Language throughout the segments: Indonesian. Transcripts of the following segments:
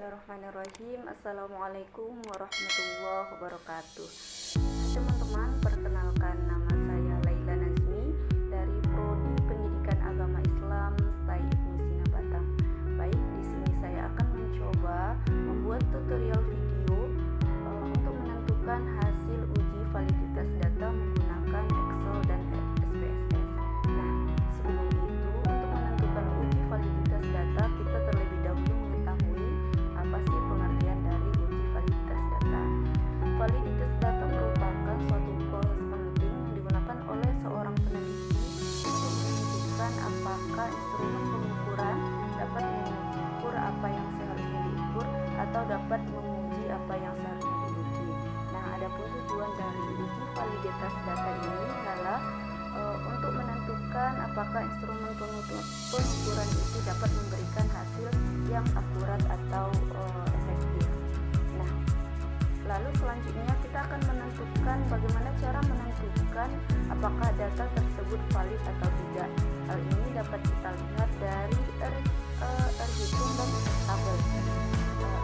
Bismillahirrahmanirrahim. Assalamualaikum warahmatullahi wabarakatuh. Teman-teman, perkenalkan nama saya Laila Nazmi dari Prodi Pendidikan Agama Islam STAI Ibnu Sina Batam. Baik, di sini saya akan mencoba membuat tutorial video untuk menentukan hasil uji validitas data menggunakan Excel dan SPSS. Nah, sebelum itu, untuk menentukan uji validitas data, kita terlebih dahulu mengetahui apa sih pengertian dari uji validitas data. Validitas data merupakan suatu proses penting yang digunakan oleh seorang peneliti untuk menentukan apakah instrumen pengukuran dapat mengukur apa yang seharusnya diukur atau dapat menguji apa yang seharusnya diuji. Nah, adapun tujuan dari uji validitas data ini adalah untuk menentukan apakah instrumen pengukuran itu dapat memberikan hasil yang akurat atau efektif. Nah, lalu selanjutnya kita akan menentukan bagaimana cara menentukan apakah data tersebut valid atau tidak. Hal ini dapat kita lihat dari R-hitung dan tabel.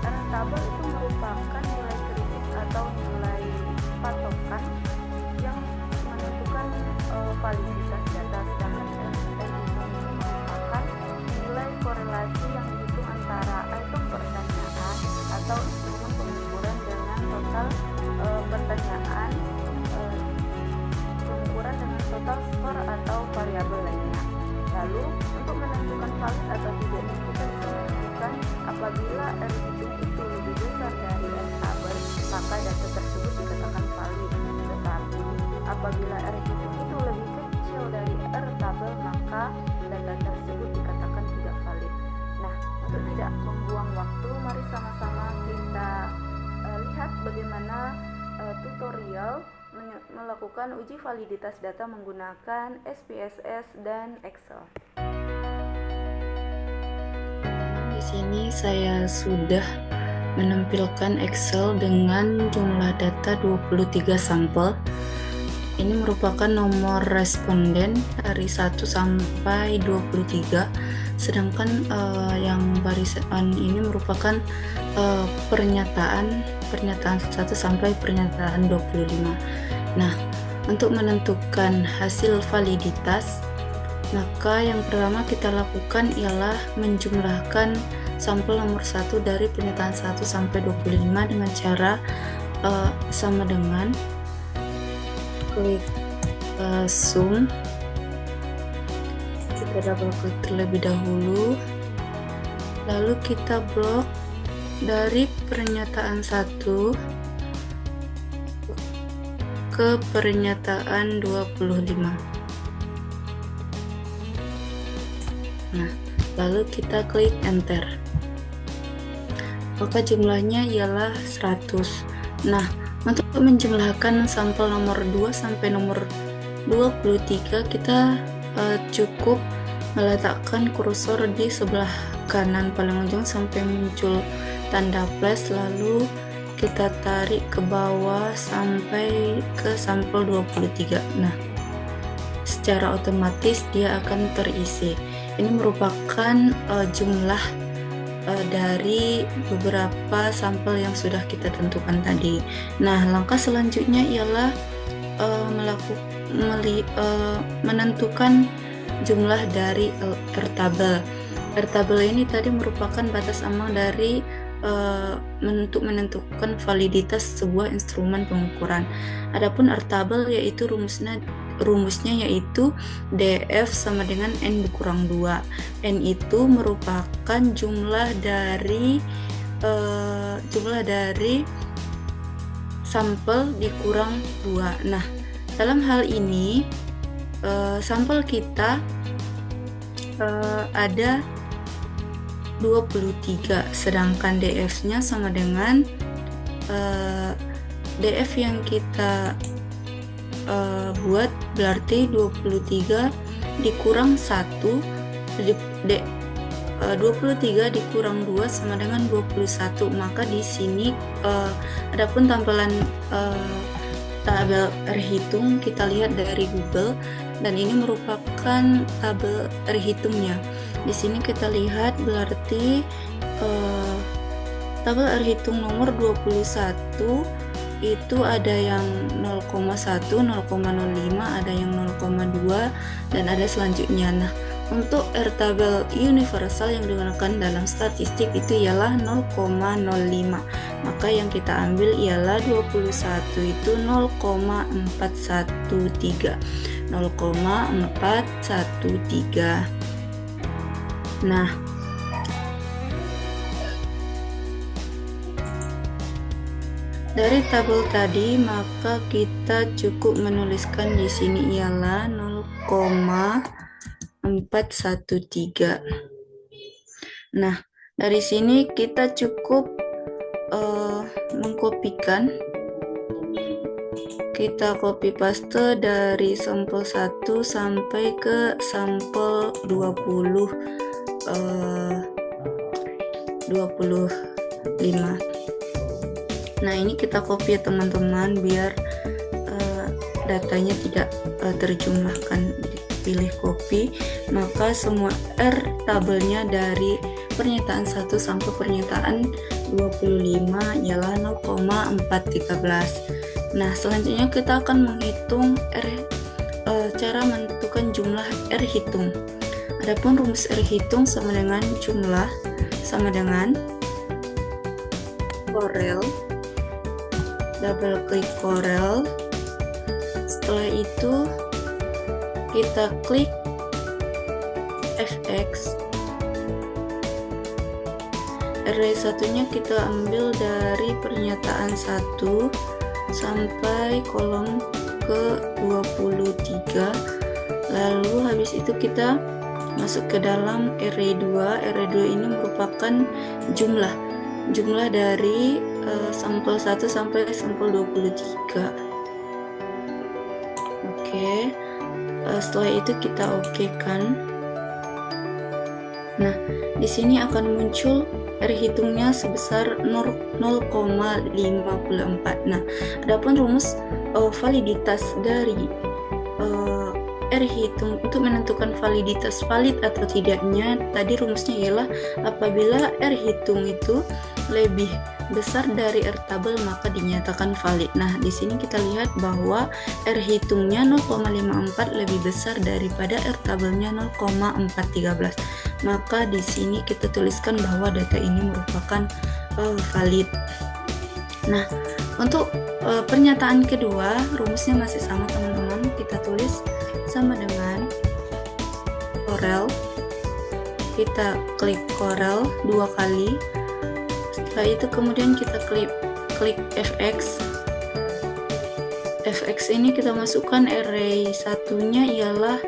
R-tabel itu merupakan nilai kritis atau nilai patokan yang menentukan validitas data, sedangkan R-hitung merupakan nilai korelasi yang dihitung antara item pertanyaan atau instrumen pengukuran dengan total pertanyaan pengukuran dengan total skor atau variabel lainnya. Lalu untuk menentukan valid atau tidaknya kita bisa menentukan apabila R-hitung itu lebih besar dari R-tabel, maka data tersebut dikatakan valid. Tetapi apabila R-hitung itu lebih kecil dari R-tabel, maka data tersebut dikatakan tidak valid. Nah, untuk tidak membuang waktu, mari sama-sama kita lihat bagaimana tutorial melakukan uji validitas data menggunakan SPSS dan Excel. Di sini saya sudah menampilkan Excel dengan jumlah data 23 sampel. Ini merupakan nomor responden dari 1 sampai 23, sedangkan yang barisan ini merupakan pernyataan 1 sampai pernyataan 25. Nah, untuk menentukan hasil validitas, maka yang pertama kita lakukan ialah menjumlahkan sampel nomor 1 dari pernyataan 1 sampai 25 dengan cara sama dengan klik sum. Kita double klik terlebih dahulu, lalu kita blok dari pernyataan 1 ke pernyataan 25. Nah, lalu kita klik enter, maka jumlahnya ialah 100. Nah, untuk menjumlahkan sampel nomor 2 sampai nomor 23, kita cukup meletakkan kursor di sebelah kanan paling ujung sampai muncul tanda plus, lalu kita tarik ke bawah sampai ke sampel 23. Nah, secara otomatis dia akan terisi. Ini merupakan jumlah dari beberapa sampel yang sudah kita tentukan tadi. Nah, langkah selanjutnya ialah menentukan jumlah dari R-tabel. R-tabel ini tadi merupakan batas ambang dari untuk menentukan validitas sebuah instrumen pengukuran. Adapun R-tabel yaitu rumusnya yaitu DF sama dengan N dikurang 2. N itu merupakan jumlah dari sampel dikurang 2. Nah, dalam hal ini sampel kita ada 23, sedangkan DF-nya sama dengan DF yang kita buat, berarti 23 dikurang 1, 23 dikurang 2 sama dengan 21. Maka di sini adapun tampilan tabel R-hitung kita lihat dari Google, dan ini merupakan tabel R-hitungnya. Di sini kita lihat berarti tabel R hitung nomor 21 itu ada yang 0,1, 0,05, ada yang 0,2 dan ada selanjutnya. Nah, untuk R tabel universal yang digunakan dalam statistik itu ialah 0,05. Maka yang kita ambil ialah 21 itu 0,413. 0,413. Nah, dari tabel tadi maka kita cukup menuliskan di sini ialah 0,413. Nah, dari sini kita cukup mengkopikan. Kita copy paste dari sampel 1 sampai ke sampel 25. Nah, ini kita copy ya teman-teman, biar datanya tidak terjumlahkan. Pilih copy, maka semua R tabelnya dari pernyataan 1 sampai pernyataan 25 ialah 0,413. Nah, selanjutnya kita akan menghitung cara menentukan jumlah R hitung. Adapun rumus R hitung sama dengan jumlah sama dengan Corel, double klik Corel. Setelah itu kita klik FX. Array satunya kita ambil dari pernyataan 1 sampai kolom ke 23. Lalu habis itu kita masuk ke dalam array 2. Array 2 ini merupakan jumlah dari sampel 1 sampai sampel 23. Oke. Setelah itu kita oke kan. Nah, di sini akan muncul R hitungnya sebesar 0,54. Nah, adapun rumus validitas dari R hitung untuk menentukan validitas valid atau tidaknya, tadi rumusnya ialah apabila R hitung itu lebih besar dari R tabel maka dinyatakan valid. Nah, di sini kita lihat bahwa R hitungnya 0,54 lebih besar daripada R tabelnya 0,413. Maka di sini kita tuliskan bahwa data ini merupakan valid. Nah, untuk pernyataan kedua rumusnya masih sama teman-teman. Kita tulis sama dengan Corel. Kita klik Corel 2 kali. Setelah itu kemudian kita klik FX. FX ini kita masukkan array satunya ialah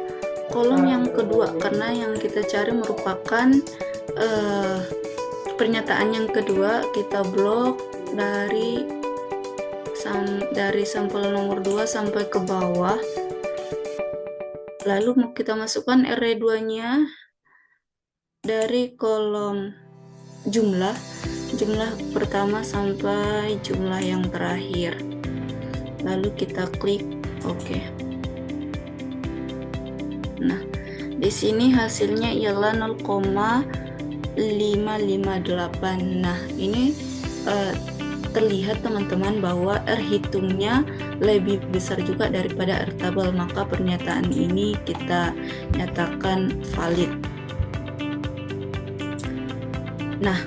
kolom yang kedua, karena yang kita cari merupakan pernyataan yang kedua. Kita blok dari sampel nomor 2 sampai ke bawah. Lalu kita masukkan array 2-nya dari kolom jumlah pertama sampai jumlah yang terakhir. Lalu kita klik OK. Nah, di sini hasilnya ialah 0,558. Nah, ini terlihat teman-teman bahwa R hitungnya lebih besar juga daripada R tabel, maka pernyataan ini kita nyatakan valid. Nah,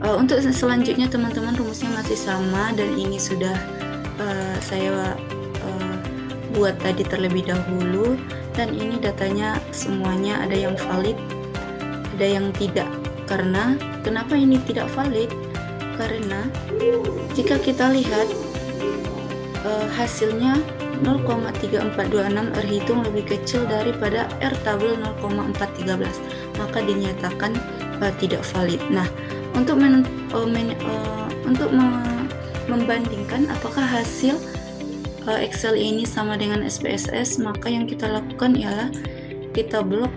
untuk selanjutnya teman-teman rumusnya masih sama dan ini sudah saya buat tadi terlebih dahulu, dan ini datanya semuanya ada yang valid, ada yang tidak. Kenapa ini tidak valid? Karena jika kita lihat hasilnya 0,3426 R hitung lebih kecil daripada R tabel 0,413, maka dinyatakan tidak valid. Nah, untuk membandingkan apakah hasil Excel ini sama dengan SPSS, maka yang kita lakukan ialah kita blok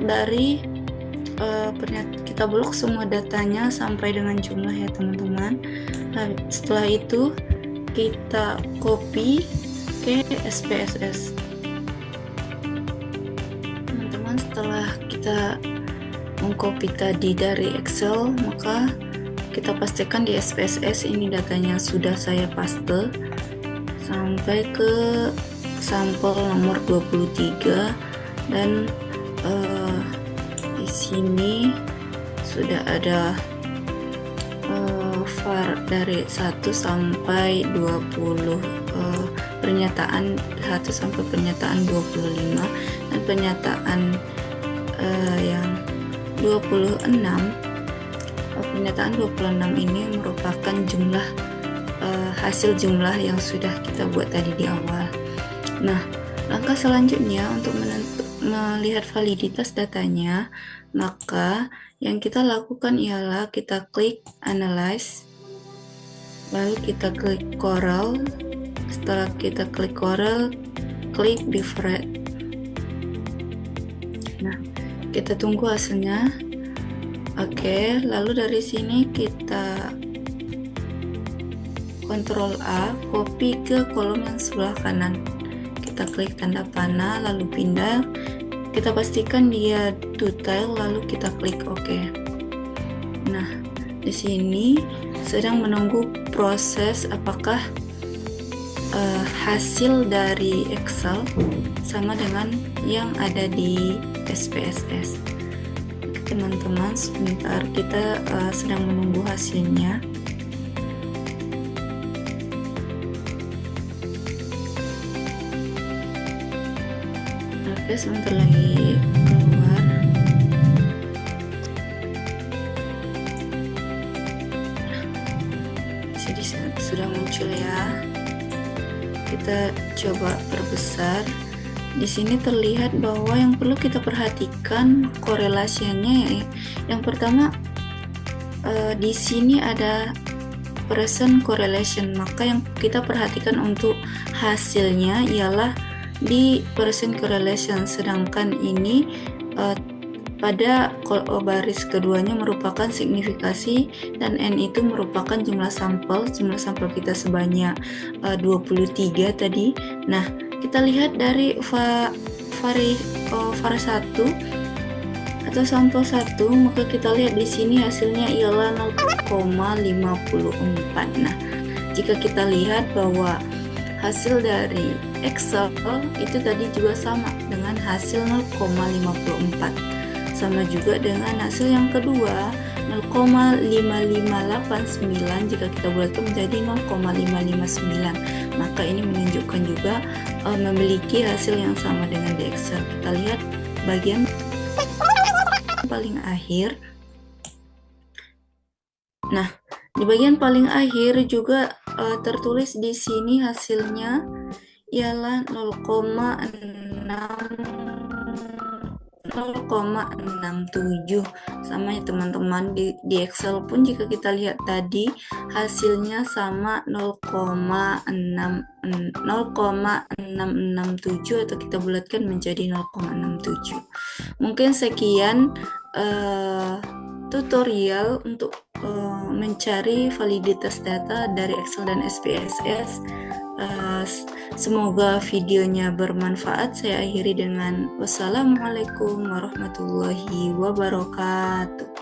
kita blok semua datanya sampai dengan jumlah ya teman-teman. Nah, setelah itu kita copy ke SPSS. Teman-teman, setelah kita mengcopy tadi dari Excel, maka kita pastikan di SPSS ini datanya sudah saya paste sampai ke sampel nomor 23, dan di sini sudah ada var dari 1 sampai 20, pernyataan 1 sampai pernyataan 25, dan pernyataan yang 26. Pernyataan 26 ini merupakan jumlah hasil jumlah yang sudah kita buat tadi di awal. Nah, langkah selanjutnya untuk melihat validitas datanya, maka yang kita lakukan ialah kita klik Analyze, lalu kita klik Corel. Setelah kita klik Corel, klik Different. Nah, kita tunggu hasilnya. Oke, lalu dari sini kita Ctrl A, copy ke kolom yang sebelah kanan. Kita klik tanda panah, lalu pindah. Kita pastikan dia detail, lalu kita klik OK. Nah, di sini sedang menunggu proses apakah hasil dari Excel sama dengan yang ada di SPSS. Teman-teman, sebentar, kita sedang menunggu hasilnya. Oke, sebentar lagi keluar. Jadi sudah muncul ya. Kita coba perbesar. Di sini terlihat bahwa yang perlu kita perhatikan korelasinya ya. Yang pertama, di sini ada present correlation, maka yang kita perhatikan untuk hasilnya ialah di percent correlation, sedangkan ini pada baris keduanya merupakan signifikasi, dan N itu merupakan jumlah sampel kita sebanyak 23 tadi. Nah, kita lihat dari var 1 atau sampel 1, maka kita lihat di sini hasilnya ialah 0,54. Nah, jika kita lihat bahwa hasil dari Excel itu tadi juga sama dengan hasil 0,54, sama juga dengan hasil yang kedua 0,5589. Jika kita bulatkan menjadi 0,559, maka ini menunjukkan juga memiliki hasil yang sama dengan di Excel. Kita lihat bagian paling akhir. Nah, di bagian paling akhir juga tertulis di sini hasilnya ialah 0,67, sama ya teman-teman. Di Excel pun jika kita lihat tadi hasilnya sama 0,667, atau kita bulatkan menjadi 0,67. Mungkin sekian tutorial untuk mencari validitas data dari Excel dan SPSS. Semoga videonya bermanfaat. Saya akhiri dengan wassalamualaikum warahmatullahi wabarakatuh.